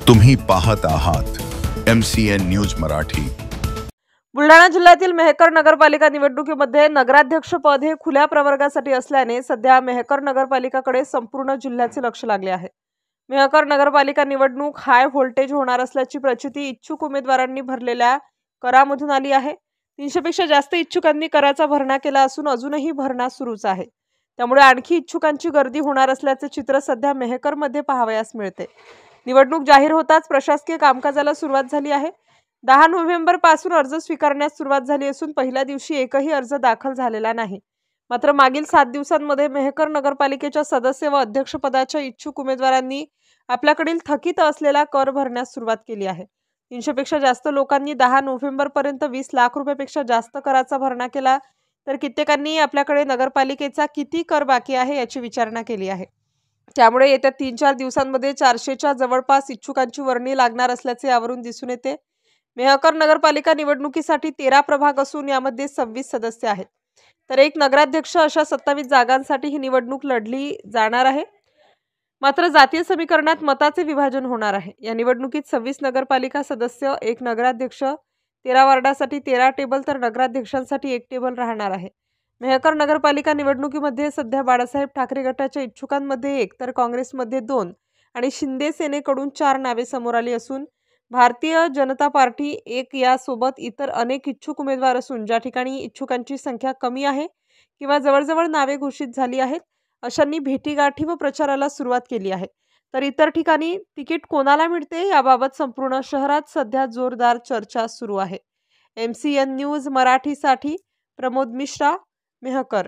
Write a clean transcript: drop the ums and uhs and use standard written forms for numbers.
तुम्ही पाहत आहात MCN न्यूज मराठी। बुलढाणा जिल्ह्यातील मेहकर नगरपालिका निवडणुकीमध्ये नगराध्यक्ष पद हे खुल्या प्रवर्गासाठी असल्याने सध्या मेहकर नगरपालिकाकडे संपूर्ण जिल्ह्याचे लक्ष लागले आहे। मेहकर नगरपालिका निवडणूक हाय व्होल्टेज होणार असल्याची प्रचिती इच्छुक उमेदवारांनी भरलेल्या करामधून आली आहे। 300 पेक्षा जास्त इच्छुकांनी कराचा भरणा केला असून अजूनही भरणा सुरूच आहे। त्यामुळे आणखी इच्छुकांची गर्दी होणार असल्याचे चित्र सध्या मेहकरमध्ये पाहावयास मिळते। निवडणूक जाहीर होताच प्रशासकीय कामकाजाला सुरुवात झाली आहे। 10 नोव्हेंबर पासून अर्ज स्वीकारण्यास सुरुवात झाली असून पहिल्या दिवशी एकही अर्ज दाखल झालेला नाही। मात्र मागील 7 दिवसांमध्ये मेहकर नगरपालिकेच्या सदस्य व अध्यक्षपदाच्या इच्छुक उमेदवारांनी आपल्याकडील थकीत असलेला कर भरण्यास सुरुवात केली आहे। 300 पेक्षा जास्त लोकांनी 10 नोव्हेंबर पर्यंत 20 लाख रुपयापेक्षा जास्त कराचा भरणा केला, तर कित्येकांनी आपल्याकडे नगरपालिकेचा किती कर बाकी आहे याची विचारणा केली आहे। त्यामुळे येत्या 3-4 दिवसांमध्ये 400च्या जवळपास इच्छुकांची वर्णी लागणार असल्याचे यावरून दिसून येते। मेहकर नगरपालिका निवडणुकीसाठी 13 प्रभाग असून यामध्ये 26 सदस्य आहेत, तर एक नगराध्यक्ष अशा 27 जागांसाठी ही निवडणूक लढली जाणार आहे। मात्र जातीय समीकरणात मताचे विभाजन होणार आहे। या निवडणुकीत 26 नगरपालिका सदस्य, एक नगराध्यक्ष, 13 वार्डासाठी 13 टेबल तर नगराध्यक्षांसाठी 1 टेबल राहणार आहे। मेहकर नगरपालिका निवडणुकीमध्ये सध्या बाळासाहेब ठाकरे गटाच्या इच्छुकांमध्ये 1 तर काँग्रेसमध्ये 2 आणि शिंदे सेनेकडून 4 नावे समोर आली असून भारतीय जनता पार्टी 1 यासोबत इतर अनेक इच्छुक उमेदवार असून ज्या ठिकाणी इच्छुकांची संख्या कमी आहे किंवा जवळजवळ नावे घोषित झाली आहेत अशांनी भेटीगाठी व प्रचाराला सुरुवात केली आहे। तर इतर ठिकाणी तिकीट कोणाला मिळते याबाबत संपूर्ण शहरात सध्या जोरदार चर्चा सुरू आहे। MCN न्यूज मराठीसाठी प्रमोद मिश्रा, मेहकर।